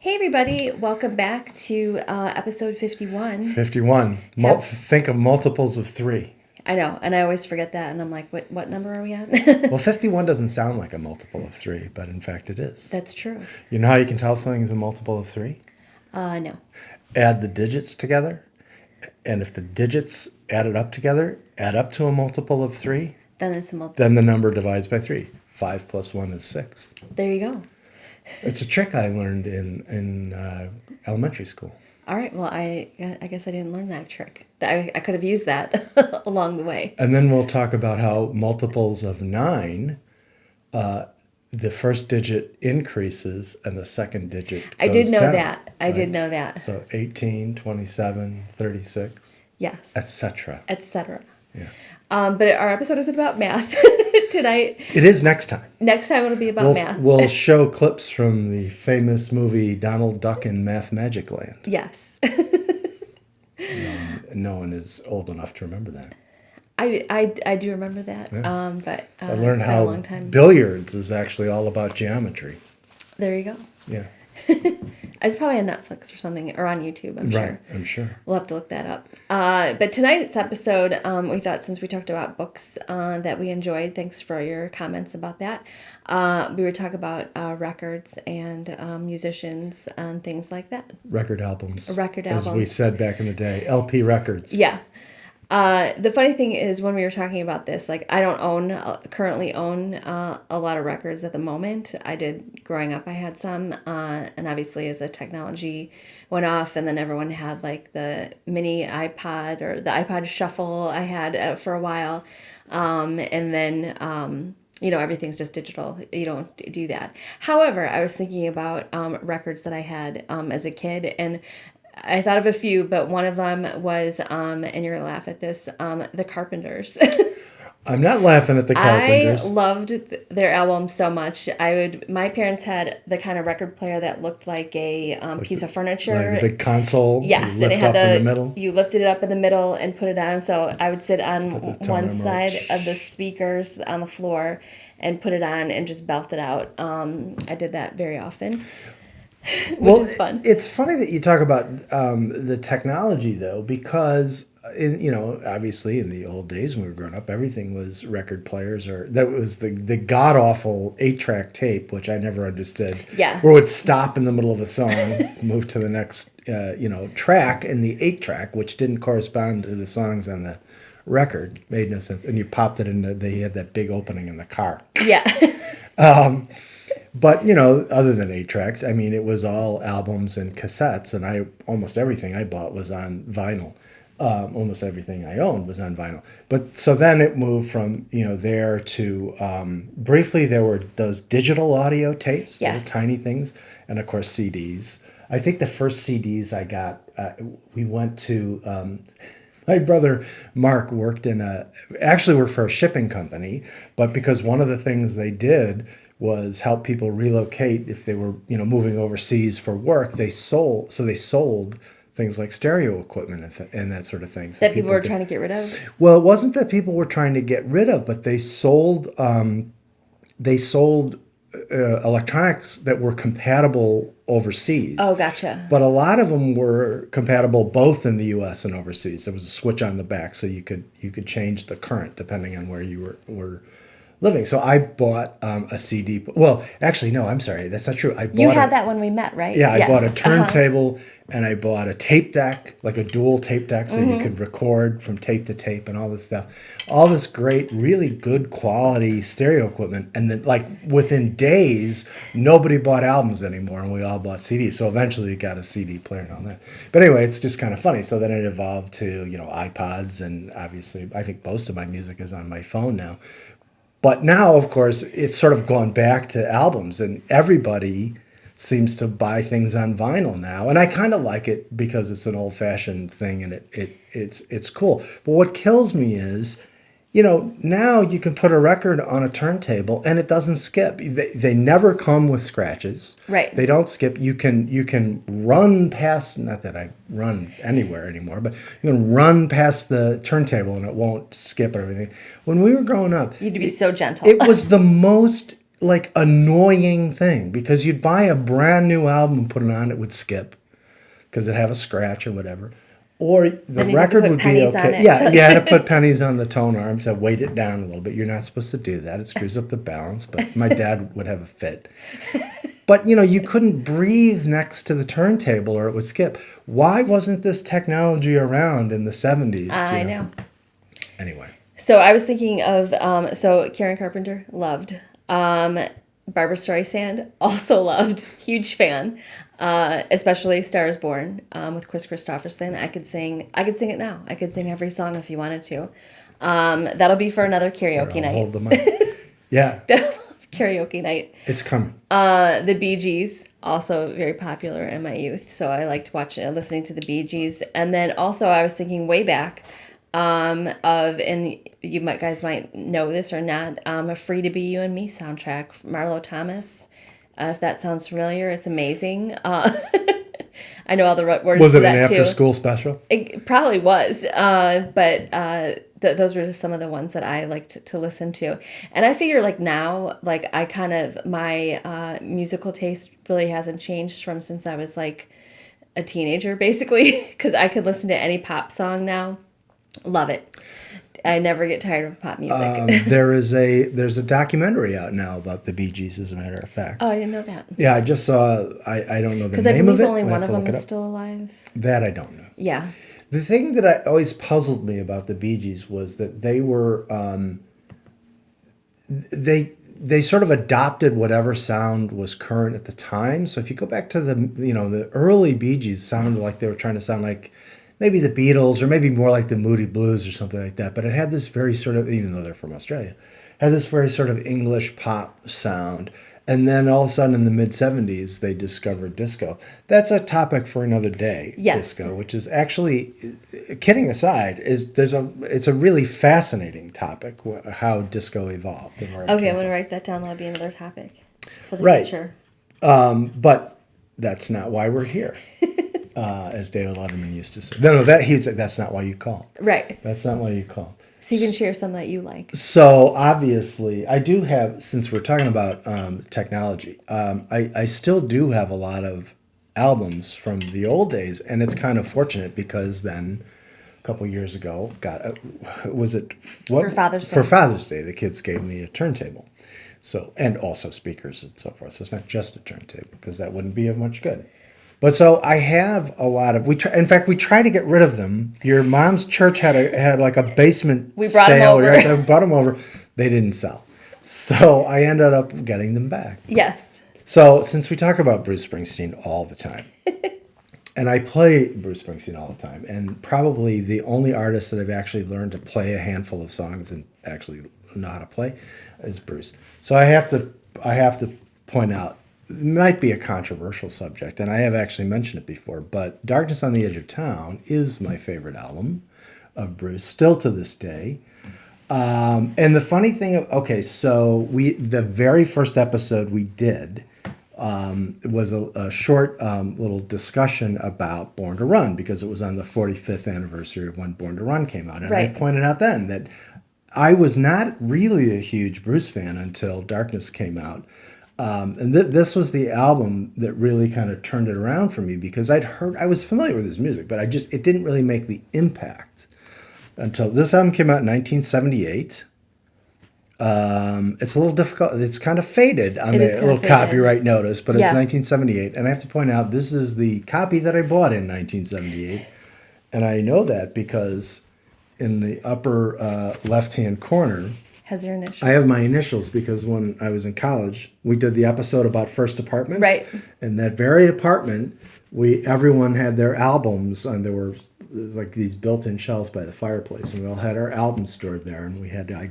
Hey everybody, welcome back to episode 51. 51. Think of multiples of 3. I know, and I always forget that, and I'm like, what number are we on? Well, 51 doesn't sound like a multiple of 3, but in fact it is. That's true. You know how you can tell something is a multiple of 3? No. Add the digits together, and if the digits added up together add up to a multiple of 3, Then it's a multiple. then the number divides by 3. 5 plus 1 is 6. There you go. It's a trick I learned in elementary school. All right, well, I guess I didn't learn that trick. I could have used that along the way. And then we'll talk about how multiples of 9, the first digit increases and the second digit goes I did know down, that. I right? did know that. So 18, 27, 36, Yes. etc. Etc. Yeah. But our episode isn't about math tonight. It is next time. Next time it'll be about math. We'll show clips from the famous movie Donald Duck in Math Magic Land. Yes. No one is old enough to remember that. I do remember that. Yeah. But I learned it's been how a long time. billiards is actually all about geometry. There you go. Yeah. It's probably on Netflix or something, or on YouTube, I'm Right, sure. I'm sure. We'll have to look that up. But tonight's episode, we thought since we talked about books that we enjoyed, thanks for your comments about that, we would talk about records and musicians and things like that. Record albums. Record As we albums. said back in the day, LP records. Yeah. The funny thing is when we were talking about this, like I don't currently own a lot of records at the moment. I did growing up. I had some, and obviously as the technology went off, and then everyone had like the mini iPod or the iPod Shuffle. I had for a while, and then. Everything's just digital. You don't do that. However, I was thinking about records that I had as a kid, and I thought of a few, but one of them was, and you're going to laugh at this, The Carpenters. I'm not laughing at the Carpenters. I loved their album so much. My parents had the kind of record player that looked like a piece of furniture. Like the big console. Yes, you and lift it had up in the middle. You lifted it up in the middle and put it on. So I would sit on one tone side remote. of the speakers on the floor and put it on and just belt it out. I did that very often. Which is fun. It's funny that you talk about the technology, though, because obviously in the old days when we were growing up, everything was record players, or that was the god awful 8-track tape, which I never understood. Yeah. Where it would stop in the middle of a song, move to the next track, and the 8-track, which didn't correspond to the songs on the record, made no sense. And you popped it in. They had that big opening in the car. Yeah. But, other than 8-tracks, I mean, it was all albums and cassettes, and almost everything I bought was on vinyl. Almost everything I owned was on vinyl. But so then it moved from, there to, briefly there were those digital audio tapes, Yes. little tiny things, and of course CDs. I think the first CDs I got, we went to... My brother Mark worked for a shipping company, but because one of the things they did was help people relocate if they were, moving overseas for work. They sold things like stereo equipment and that sort of thing. So That people were trying to get rid of. Well, it wasn't that people were trying to get rid of, but they sold electronics that were compatible overseas. Oh, gotcha. But a lot of them were compatible both in the U.S. and overseas. There was a switch on the back, so you could change the current depending on where you were living. So I bought a CD. Well, actually, no, I'm sorry, that's not true. You had that when we met, right? Yeah, I Yes. bought a turntable and I bought a tape deck, like a dual tape deck, so you could record from tape to tape and all this stuff. All this great, really good quality stereo equipment. And then, like, within days, nobody bought albums anymore and we all bought CDs. So eventually you got a CD player and all that. But anyway, it's just kind of funny. So then it evolved to, iPods, and obviously I think most of my music is on my phone now. But now, of course, it's sort of gone back to albums, and everybody seems to buy things on vinyl now. And I kind of like it because it's an old-fashioned thing, and it's cool. But what kills me is, now you can put a record on a turntable and it doesn't skip. They never come with scratches. Right. They don't skip. You can run past, not that I run anywhere anymore, but you can run past the turntable and it won't skip or everything. When we were growing up, You'd be so gentle. it was the most like annoying thing because you'd buy a brand new album and put it on, it would skip because it'd have a scratch or whatever. Or the Then you'd have to record put would be pennies on okay. it. Yeah, you had to put pennies on the tone arms to weight it down a little bit. You're not supposed to do that. It screws up the balance, but my dad would have a fit. But you couldn't breathe next to the turntable or it would skip. Why wasn't this technology around in the 70s? I know. Anyway. So I was thinking of so Karen Carpenter, loved. Barbara Streisand, also loved. Huge fan. Especially Star is Born with Chris Christopherson. I could sing it now. I could sing every song if you wanted to. That'll be for another karaoke night. Hold the mic. Yeah. Karaoke night. It's coming. The Bee Gees, also very popular in my youth. So I liked listening to the Bee Gees. And then also I was thinking way back and you guys might know this or not, a Free to Be You and Me soundtrack, Marlo Thomas. If that sounds familiar, it's amazing. I know all the words Was to it that an too. after-school special? It probably was, but those were just some of the ones that I liked to listen to. And I figure like now, like I kind of, my musical taste really hasn't changed from since I was like a teenager, basically, because I could listen to any pop song now. Love it. I never get tired of pop music. There's a documentary out now about the Bee Gees, as a matter of fact. Oh, I didn't know that. Yeah, I just saw. I don't know the Because I name of believe it. only I'll one have of to them look it is up. still alive. That I don't know. Yeah. The thing that always puzzled me about the Bee Gees was that they were they sort of adopted whatever sound was current at the time. So if you go back to the early Bee Gees sounded like they were trying to sound like maybe the Beatles or maybe more like the Moody Blues or something like that. But it had this very sort of, even though they're from Australia, had this very sort of English pop sound. And then all of a sudden in the mid-70s, they discovered disco. That's a topic for another day, Yes. disco, which is actually, kidding aside, it's a really fascinating topic, how disco evolved. And where it Okay, came I'm going to from. write that down. That'll be another topic for the Right. future. But that's not why we're here, as David Letterman used to say. No, he'd say, that's not why you called. Right. That's not why you called. So you can share some that you like. So obviously, I do have, since we're talking about technology, I still do have a lot of albums from the old days, and it's kind of fortunate because then a couple years ago, was it what? For Father's Day. For Father's Day, the kids gave me a turntable, and also speakers and so forth. So it's not just a turntable because that wouldn't be of much good. But so I have a lot of in fact we tried to get rid of them. Your mom's church had like a basement We brought sale. them over. We brought them over. They didn't sell. So I ended up getting them back. Yes. So since we talk about Bruce Springsteen all the time, and I play Bruce Springsteen all the time, and probably the only artist that I've actually learned to play a handful of songs and actually know how to play is Bruce. So I have to point out, it might be a controversial subject, and I have actually mentioned it before, but Darkness on the Edge of Town is my favorite album of Bruce, still to this day. And the funny thing, so the very first episode we did was a short little discussion about Born to Run, because it was on the 45th anniversary of when Born to Run came out. And Right. I pointed out then that I was not really a huge Bruce fan until Darkness came out. And this was the album that really kind of turned it around for me, because I was familiar with his music, but it didn't really make the impact until this album came out in 1978. It's a little difficult. It's kind of faded on It the is kind little of faded. copyright notice, but Yeah. it's 1978. And I have to point out, this is the copy that I bought in 1978. And I know that because in the upper left-hand corner, Has your initials. I have my initials, because when I was in college, we did the episode about first apartments. Right. In that very apartment, everyone had their albums, and there was like these built-in shelves by the fireplace, and we all had our albums stored there, and we had to,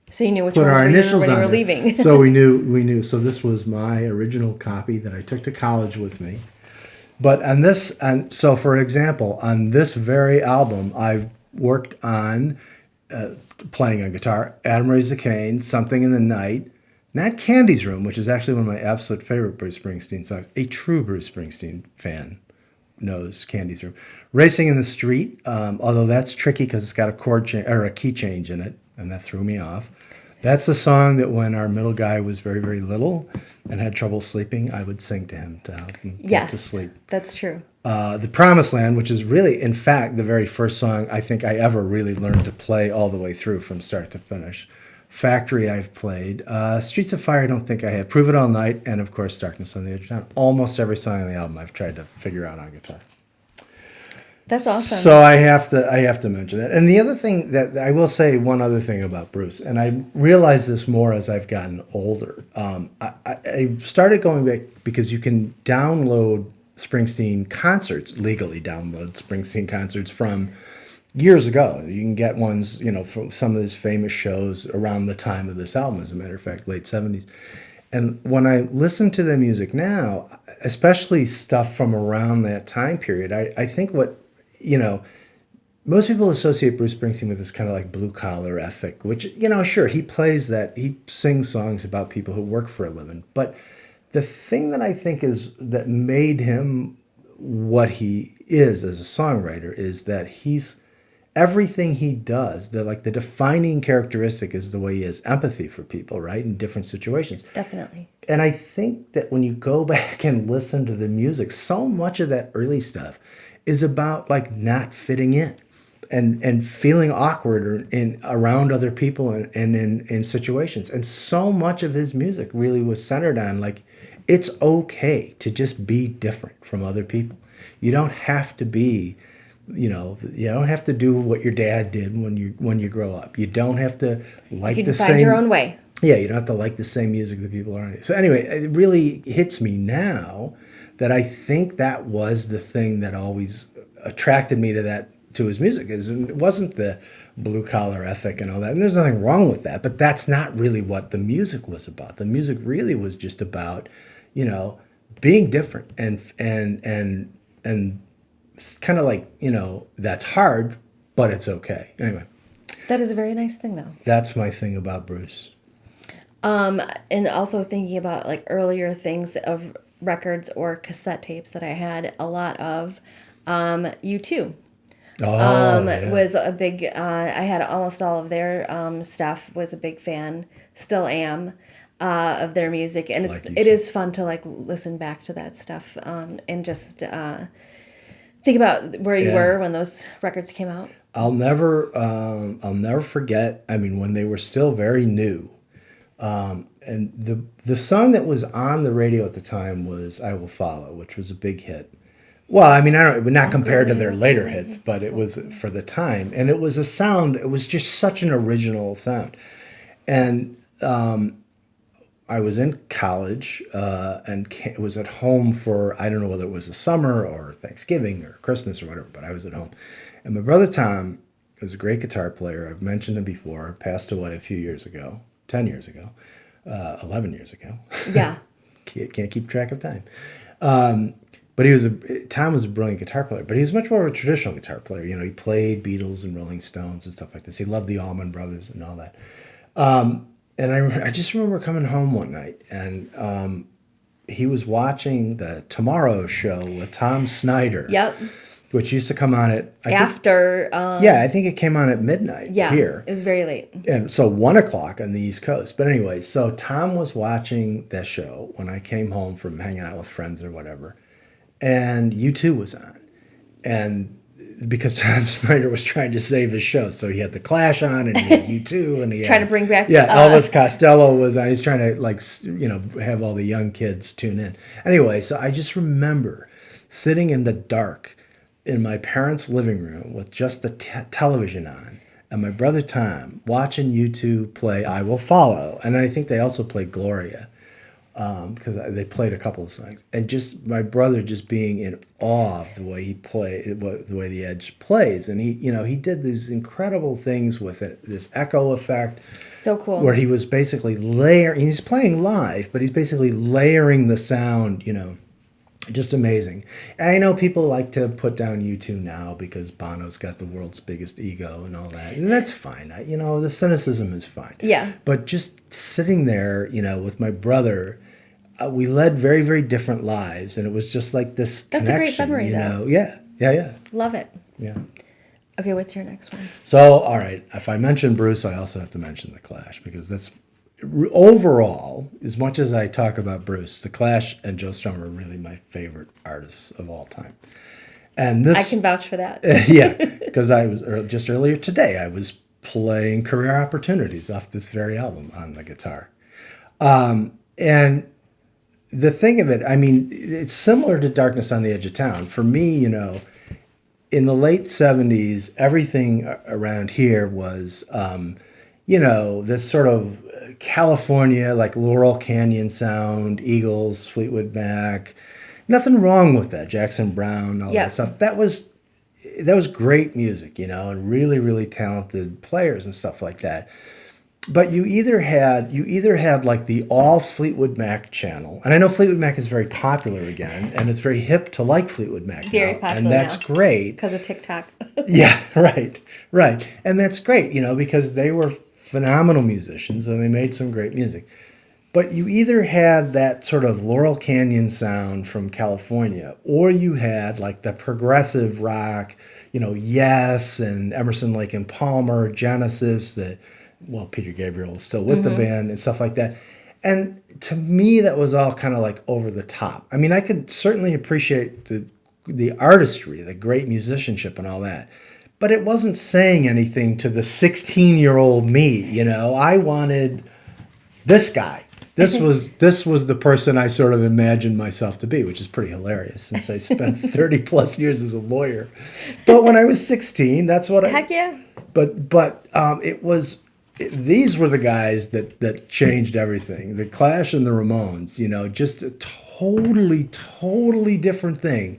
So you knew which put ones our were initials when you on were there. leaving. So we knew. So this was my original copy that I took to college with me. But on this, and so for example, on this very album, I've worked on playing on guitar, Adam Raised the Cane, Something in the Night, not Candy's Room, which is actually one of my absolute favorite Bruce Springsteen songs. A true Bruce Springsteen fan knows Candy's Room. Racing in the Street, although that's tricky because it's got a chord change or a key change in it, and that threw me off. That's the song that when our middle guy was very, very little and had trouble sleeping, I would sing to him to help him get to Yes, sleep. that's true. The Promised Land, which is really, in fact, the very first song I think I ever really learned to play all the way through from start to finish. Factory I've played. Streets of Fire I don't think I have. Prove It All Night, and of course Darkness on the Edge of Town. Almost every song on the album I've tried to figure out on guitar. That's awesome. So I have to mention it. And the other thing that I will say, one other thing about Bruce, and I realize this more as I've gotten older. I started going back because you can download Springsteen concerts, legally download Springsteen concerts from years ago. You can get ones, from some of his famous shows around the time of this album, as a matter of fact, late 70s. And when I listen to the music now, especially stuff from around that time period, I think what, most people associate Bruce Springsteen with this kind of like blue collar ethic, which, sure, he plays that, he sings songs about people who work for a living. But the thing that I think is that made him what he is as a songwriter is that everything he does, the defining characteristic is the way he has empathy for people, right, in different situations. Definitely. And I think that when you go back and listen to the music, so much of that early stuff is about like not fitting in and feeling awkward around other people and in situations. And so much of his music really was centered on like, it's okay to just be different from other people. You don't have to be, you don't have to do what your dad did when you grow up. You don't have to like You the can same. find your own way. Yeah, you don't have to like the same music that people are on. So anyway, it really hits me now that I think that was the thing that always attracted me to his music. It wasn't the blue collar ethic and all that. And there's nothing wrong with that, but that's not really what the music was about. The music really was just about, being different and kind of like, that's hard, but it's okay. Anyway, That is a very nice thing, though. that's my thing about Bruce. And also thinking about like earlier things of records or cassette tapes that I had a lot of. U2 Yeah. was a big. I had almost all of their stuff. Was a big fan. Still am. Of their music, and Like it is fun to like listen back to that stuff and just think about where you were when those records came out. I'll never forget. I mean, when they were still very new, and the song that was on the radio at the time was "I Will Follow," which was a big hit. Well, I mean, not compared to their later hits, but it was for the time, and it was a sound. It was just such an original sound, and I was in college and was at home for, I don't know whether it was the summer or Thanksgiving or Christmas or whatever, but I was at home. And my brother Tom was a great guitar player. I've mentioned him before, passed away a few years ago, 10 years ago, 11 years ago. Yeah. Can't keep track of time. But Tom was a brilliant guitar player, but he was much more of a traditional guitar player. He played Beatles and Rolling Stones and stuff like this. He loved the Allman Brothers and all that. And I just remember coming home one night, and he was watching the Tomorrow Show with Tom Snyder. Yep. Which used to come on at... I think it came on at midnight here. It was very late. And so 1 o'clock on the East Coast. But anyway, so Tom was watching that show when I came home from hanging out with friends or whatever. And U2 was on. And because Tom Snyder was trying to save his show. So he had The Clash on, and he had U2, and he Trying to bring back... Elvis Costello was on. He's trying to, have all the young kids tune in. Anyway, so I just remember sitting in the dark in my parents' living room with just the television on, and my brother Tom watching U2 play I Will Follow. And I think they also played Gloria. Because they played a couple of songs, and just my brother just being in awe of the way he played, the way the Edge plays, and he did these incredible things with it, this echo effect. So cool. Where he was basically layering. He's playing live, but he's basically layering the sound. Just amazing. And I know people like to put down U2 now because Bono's got the world's biggest ego and all that, and that's fine. The cynicism is fine. Yeah. But just sitting there, with my brother. We led very, very different lives, and it was just like this connection. That's a great memory, though. Yeah. Love it. Yeah. Okay, what's your next one? So, all right, if I mention Bruce, I also have to mention The Clash because that's overall, as much as I talk about Bruce, The Clash and Joe Strummer are really my favorite artists of all time. And I this, can vouch for that. yeah, because I was just earlier today, I was playing Career Opportunities off this very album on the guitar. And the thing of it, I mean, it's similar to Darkness on the Edge of Town. For me, in the late 70s, everything around here was, this sort of California, like Laurel Canyon sound, Eagles, Fleetwood Mac. Nothing wrong with that. Jackson Browne, all Yeah. that stuff. That was great music, and really, really talented players and stuff like that. But you either had like the all Fleetwood Mac channel, and I know Fleetwood Mac is very popular again, and it's very hip to like Fleetwood Mac Very now, popular and that's now. great. Because of TikTok. Yeah, right, and that's great, because they were phenomenal musicians and they made some great music. But you either had that sort of Laurel Canyon sound from California, or you had like the progressive rock, Yes and Emerson, Lake and Palmer, Genesis, Peter Gabriel was still with the band and stuff like that. And to me, that was all kind of like over the top. I mean, I could certainly appreciate the artistry, the great musicianship and all that. But it wasn't saying anything to the 16-year-old me, I wanted this guy. This was the person I sort of imagined myself to be, which is pretty hilarious since I spent 30 plus years as a lawyer. But when I was 16, that's what Heck yeah. these were the guys that changed everything. The Clash and the Ramones, just a totally different thing.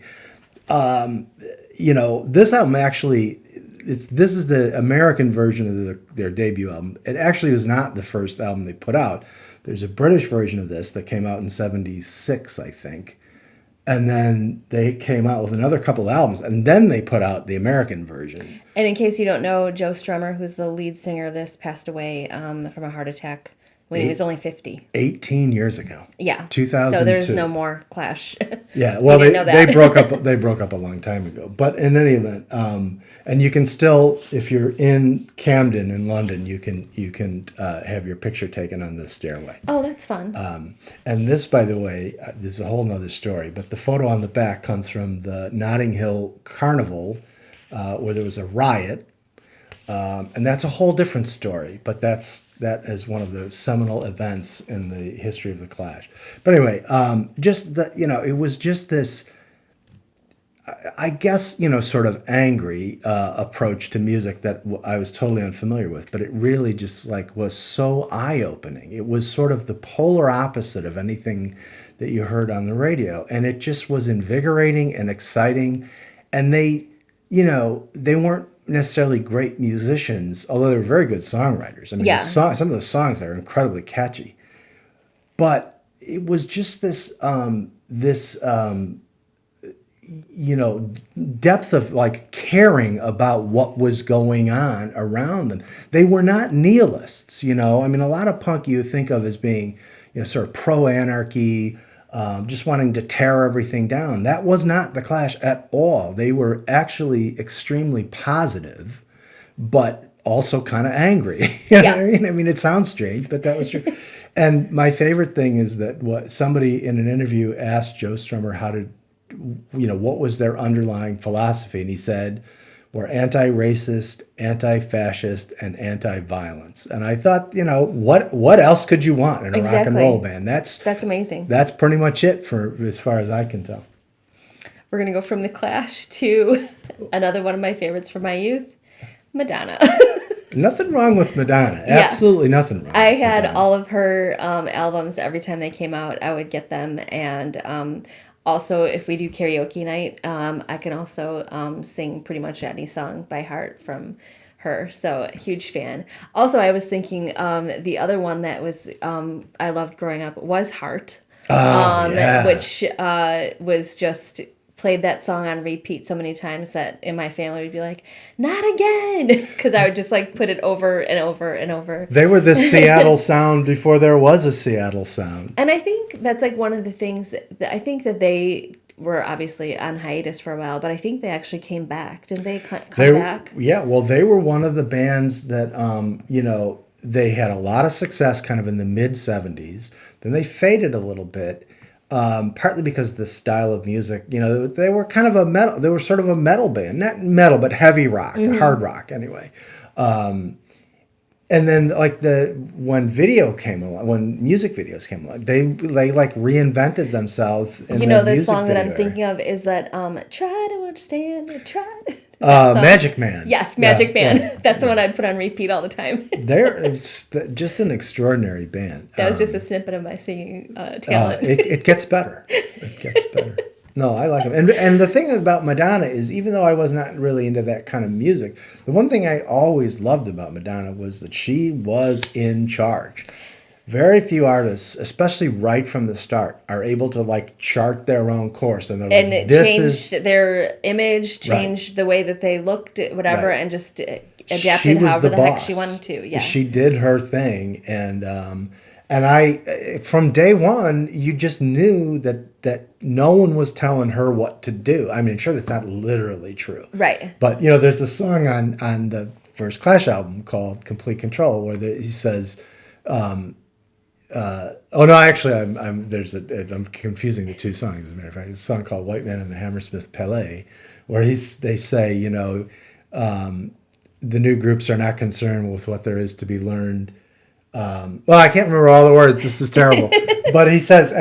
This album actually, this is the American version of their debut album. It actually was not the first album they put out. There's a British version of this that came out in '76, I think. And then they came out with another couple albums, and then they put out the American version. And in case you don't know, Joe Strummer, who's the lead singer of this, passed away from a heart attack when he was only 50. 18 years ago. Yeah. 2002. So there's no more Clash. Yeah, well, didn't know they that. broke up. They broke up a long time ago. But in any event, and you can still, if you're in Camden in London, you can have your picture taken on this stairway. Oh, that's fun. And this, by the way, this is a whole nother story. But the photo on the back comes from the Notting Hill Carnival, where there was a riot. And that's a whole different story, but that is one of the seminal events in the history of the Clash. But anyway, it was just this, I guess, sort of angry approach to music that I was totally unfamiliar with, but it really just was so eye-opening. It was sort of the polar opposite of anything that you heard on the radio, and it just was invigorating and exciting. And they weren't necessarily great musicians, although they were very good songwriters. I mean, Yeah. some of the songs are incredibly catchy. But it was just this depth of caring about what was going on around them. They were not nihilists, I mean, a lot of punk you think of as being, sort of pro-anarchy, just wanting to tear everything down. That was not the Clash at all. They were actually extremely positive, but also kind of angry. You know what I mean? I mean, it sounds strange, but that was true. And my favorite thing is that what somebody in an interview asked Joe Strummer what was their underlying philosophy, and he said, we're anti-racist, anti-fascist, and anti-violence. And I thought, what else could you want in a rock and roll band? That's amazing. That's pretty much it for as far as I can tell. We're going to go from the Clash to another one of my favorites from my youth, Madonna. Nothing wrong with Madonna. Absolutely nothing wrong. I had all of her albums. Every time they came out, I would get them. And also, if we do karaoke night, I can also sing pretty much any song by heart from her. So, huge fan. Also, I was thinking the other one that was I loved growing up was Heart. Which was just played that song on repeat so many times that in my family would be like, not again, because I would just put it over and over and over. They were the Seattle sound before there was a Seattle sound. And I think that's one of the things that I think that they were obviously on hiatus for a while, but I think they actually came back. Didn't they come They, back? yeah, well, they were one of the bands that, they had a lot of success kind of in the mid 70s. Then they faded a little bit, partly because the style of music, they were kind of they were sort of a metal band, not metal, but heavy rock, hard rock anyway. And then like when video came along, when music videos came along, they like reinvented themselves. In You know, the music song that I'm video thinking of is that "Try to Understand," era. Magic Man. Yes, Magic Yeah, Man. yeah. That's the one I'd put on repeat all the time. It's just an extraordinary band. That was just a snippet of my singing talent. It gets better. It gets better. No, I like them. And the thing about Madonna is, even though I was not really into that kind of music, the one thing I always loved about Madonna was that she was in charge. Very few artists, especially right from the start, are able to like chart their own course. And, And it this changed their image, changed the way that they looked, whatever, Right. and just she adapted was however the the heck boss. she wanted to. Yeah. She did her thing, and I, from day one, you just knew that no one was telling her what to do. I mean, sure, that's not literally true, Right. But there's a song on the first Clash album called "Complete Control" where he says, "Oh no, actually, I'm confusing the two songs. As a matter of fact, it's a song called "White Man and the Hammersmith Palais," where they say, the new groups are not concerned with what there is to be learned. Well, I can't remember all the words. This is terrible. But he says,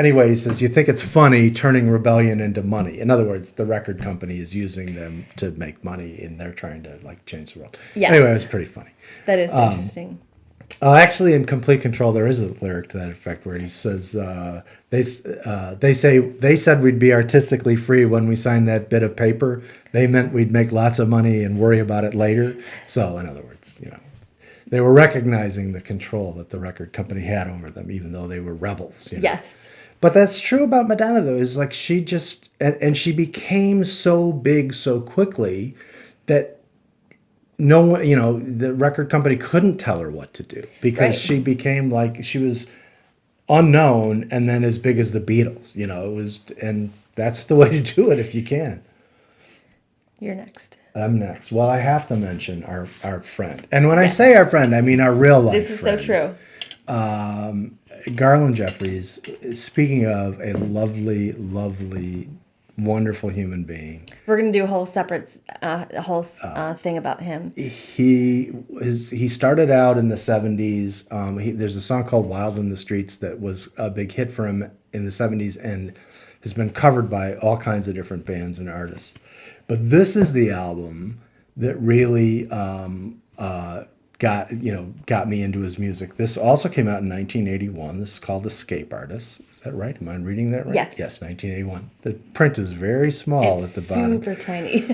you think it's funny turning rebellion into money. In other words, the record company is using them to make money and they're trying to like change the world. Yes. Anyway, it was pretty funny. That is interesting. Actually, in Complete Control, there is a lyric to that effect where he says, they said we'd be artistically free when we signed that bit of paper. They meant we'd make lots of money and worry about it later. So, in other words, they were recognizing the control that the record company had over them, even though they were rebels. Yes. But that's true about Madonna, though, is like she just, and she became so big so quickly that no one, the record company couldn't tell her what to do because Right. she became like, she was unknown and then as big as the Beatles, it was, and that's the way to do it if you can. You're next. I'm next. Well, I have to mention our friend. And when I say our friend, I mean our real life This is friend. so true. Garland Jeffries, speaking of a lovely, lovely, wonderful human being. We're gonna do a whole separate, thing about him. He started out in the 70s. There's a song called Wild in the Streets that was a big hit for him in the 70s and has been covered by all kinds of different bands and artists. But this is the album that really got me into his music. This also came out in 1981. This is called Escape Artist. Is that right? Am I reading that right? Yes. Yes, 1981. The print is very small It's at the bottom. super tiny.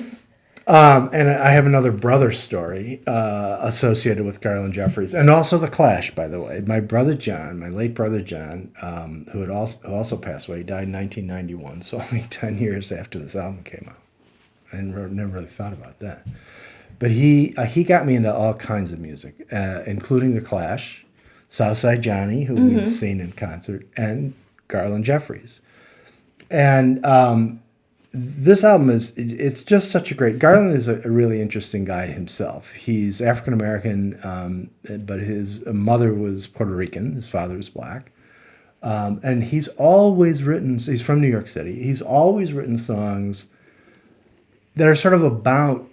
And I have another brother story associated with Garland Jeffries, and also the Clash, by the way. My brother John, my late brother John, who also passed away, died in 1991, so only 10 years after this album came out. I never really thought about that. But he got me into all kinds of music, including the Clash, Southside Johnny, who we've seen in concert, and Garland Jeffries. And this album it's just such a great. Garland is a really interesting guy himself. He's African American, but his mother was Puerto Rican. His father was black, and he's always written. He's from New York City. He's always written songs that are sort of about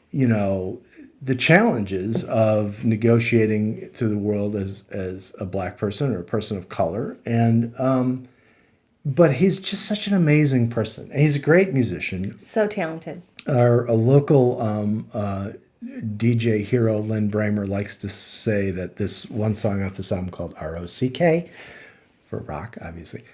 the challenges of negotiating through the world as a black person or a person of color, and but he's just such an amazing person. And he's a great musician. So talented. A local DJ hero, Lynn Bramer, likes to say that this one song off this album called ROCK, for rock, obviously,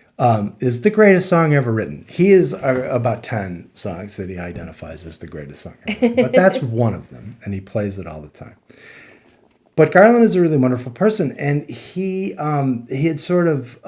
is the greatest song ever written. He is about 10 songs that he identifies as the greatest song ever written, but that's one of them, and he plays it all the time. But Garland is a really wonderful person, and he had sort of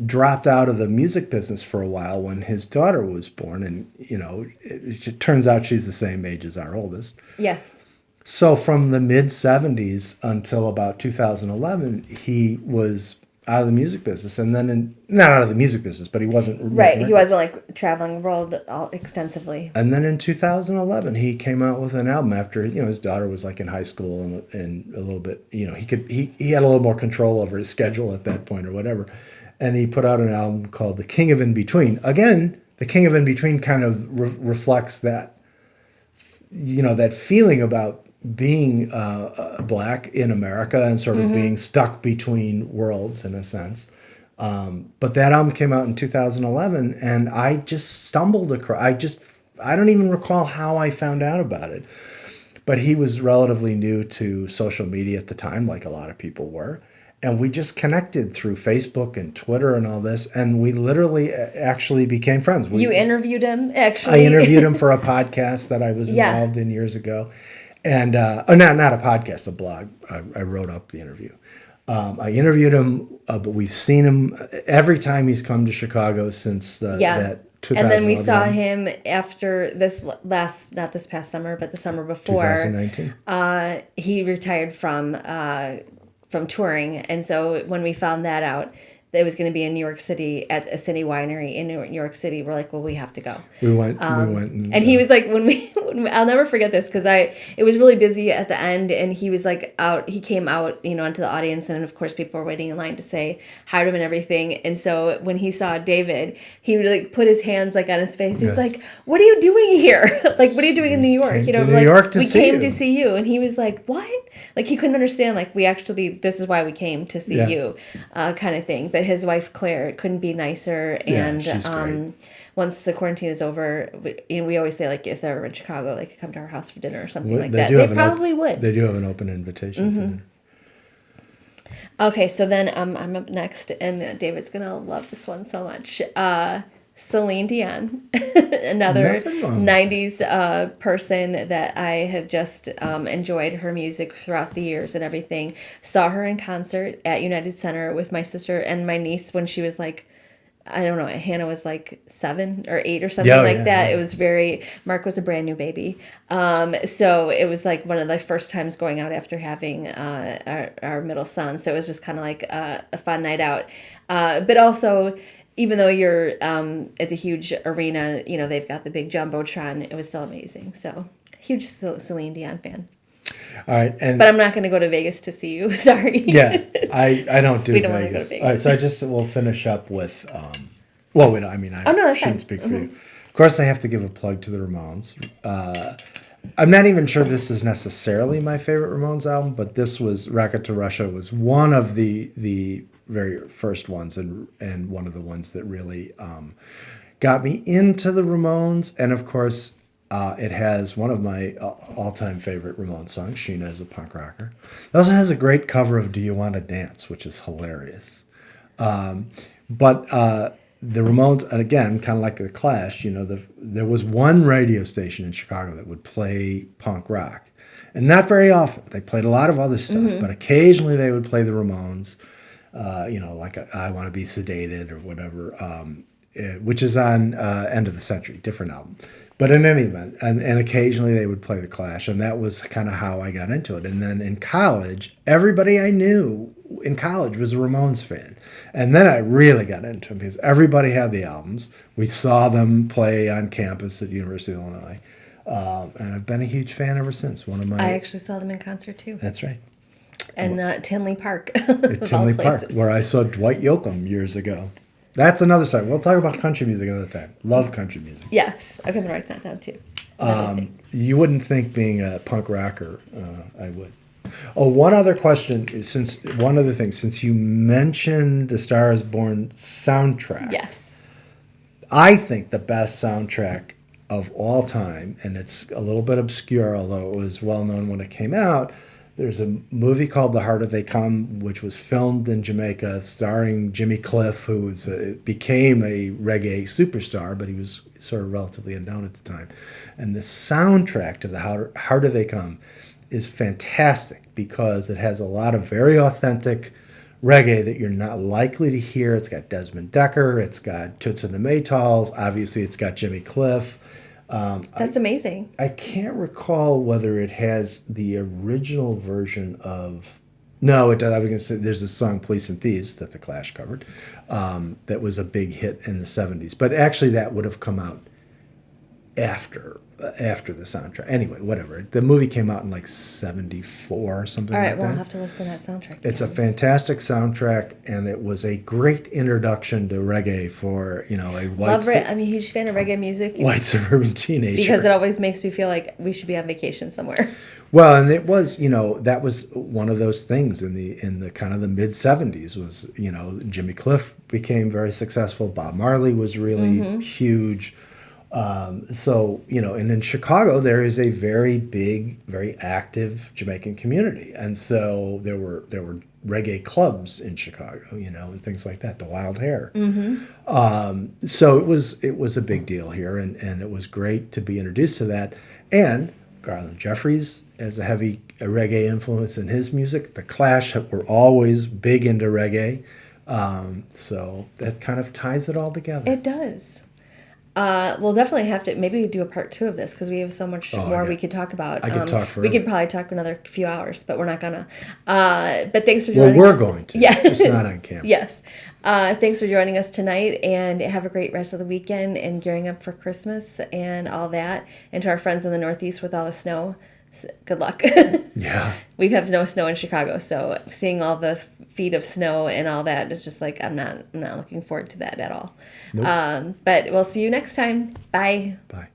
dropped out of the music business for a while when his daughter was born, and it turns out she's the same age as our oldest. Yes. So from the mid 70s until about 2011, he was out of the music business, and then not out of the music business, but he wasn't Right. making He records. wasn't like traveling the world all extensively. And then in 2011, he came out with an album after his daughter was like in high school and a little bit he had a little more control over his schedule at that point or whatever, and he put out an album called The King of In Between. Again, The King of In Between kind of reflects that that feeling about being black in America and sort of being stuck between worlds in a sense. But that album came out in 2011, and I just stumbled across. I don't even recall how I found out about it. But he was relatively new to social media at the time, like a lot of people were. And we just connected through Facebook and Twitter and all this, and we literally actually became friends. You interviewed him, I actually. interviewed him for a podcast that I was Yeah. involved in years ago, and not a podcast, a blog. I wrote up the interview. I interviewed him, but we've seen him every time he's come to Chicago since that 2011. And then we saw him after not this past summer, but the summer before. 2019. He retired from touring, and so when we found that out, that it was going to be in New York City at a city winery in New York City, we're like, well, we have to go. We went, and And he was like, when I'll never forget this because it was really busy at the end, and he was like he came out, into the audience, and of course people were waiting in line to say hi to him and everything. And so when he saw David, he would like put his hands like on his face. He's Yes. like, "What are you doing here? Like, what are you doing in New York? came to We're New like, York to we see came you." to see you." And he was like, "What?" Like he couldn't understand. Like this is why we came to see Yeah. you, kind of thing. But his wife Claire couldn't be nicer, Yeah, and she's great. once the quarantine is over, we always say like if they're ever in Chicago, they could come to our house for dinner or something like that. do They have an probably would. They do have an open invitation. For dinner. Okay, so then I'm up next, and David's gonna love this one so much. Celine Dion, another Nothing wrong with 90s person that I have just enjoyed her music throughout the years and everything. Saw her in concert at United Center with my sister and my niece when she was like, I don't know, Hannah was like 7 or 8 or something Yeah, like yeah, that. yeah. It was Mark was a brand new baby. So it was like one of the first times going out after having our middle son. So it was just kind of like a fun night out. But also, even though it's a huge arena, they've got the big Jumbotron, it was still amazing. So huge Celine Dion fan. All right, and But I'm not going to go to Vegas to see you. Sorry. yeah, I don't do We don't wanna go Vegas. to All right, Vegas. so we'll finish up with. Well, wait, I mean, I Oh, no, that's shouldn't fine. speak for you. Of course, I have to give a plug to the Ramones. I'm not even sure this is necessarily my favorite Ramones album, but this was Rocket to Russia was one of the very first ones and one of the ones that really got me into the Ramones. And of course, it has one of my all-time favorite Ramones songs, Sheena is a Punk Rocker. It also has a great cover of Do You Want to Dance, which is hilarious. But the Ramones, and again, kind of like the Clash, there was one radio station in Chicago that would play punk rock. And not very often. They played a lot of other stuff, but occasionally they would play the Ramones, like I Want to Be Sedated or whatever, which is on End of the Century, different album. But in any event, and occasionally they would play the Clash, and that was kind of how I got into it. And then in college, everybody I knew in college was a Ramones fan. And then I really got into them because everybody had the albums. We saw them play on campus at the University of Illinois. And I've been a huge fan ever since. I actually saw them in concert too. That's right. And Tinley Park. At Tinley Park, where I saw Dwight Yoakam years ago. That's another song. We'll talk about country music another time. Love country music. Yes, I'm going to write that down too. You wouldn't think being a punk rocker, I would. Oh, one other question, since you mentioned the Star is Born soundtrack. Yes. I think the best soundtrack of all time, and it's a little bit obscure, although it was well known when it came out. There's a movie called The Harder They Come, which was filmed in Jamaica, starring Jimmy Cliff, who became a reggae superstar, but he was sort of relatively unknown at the time. And the soundtrack to The Harder They Come is fantastic because it has a lot of very authentic reggae that you're not likely to hear. It's got Desmond Decker, it's got Toots and the Maytals, obviously it's got Jimmy Cliff. That's amazing. I can't recall whether it has the original version of No, it does. I was going to say there's a song "Police and Thieves" that the Clash covered. That was a big hit in the '70s, but actually that would have come out after the soundtrack. Anyway, whatever. The movie came out in like '74 or something All right, like well, I'll that. have to listen to that soundtrack. It's a again. fantastic soundtrack, and it was a great introduction to reggae for a Love it. I'm a huge fan of reggae music white suburban teenager. because it always makes me feel like we should be on vacation somewhere. Well, and it was, that was one of those things in the kind of the mid '70s was, Jimmy Cliff became very successful. Bob Marley was really huge. And in Chicago, there is a very big, very active Jamaican community. And so there were reggae clubs in Chicago, and things like that, the Wild Hare. So it was a big deal here, and it was great to be introduced to that. And Garland Jeffries as a heavy reggae influence in his music. The Clash were always big into reggae. So that kind of ties it all together. It does. We'll definitely have to maybe do a part 2 of this because we have so much more we could talk about. I could talk We forever. could probably talk another few hours, but we're not gonna. But thanks for joining Well, we're us. going to. Yeah. Just not on camera. Yes. Thanks for joining us tonight, and have a great rest of the weekend and gearing up for Christmas and all that. And to our friends in the Northeast with all the snow, good luck. Yeah. We have no snow in Chicago, so seeing all the feet of snow and all that is just like I'm not looking forward to that at all. Nope. But we'll see you next time. Bye. Bye.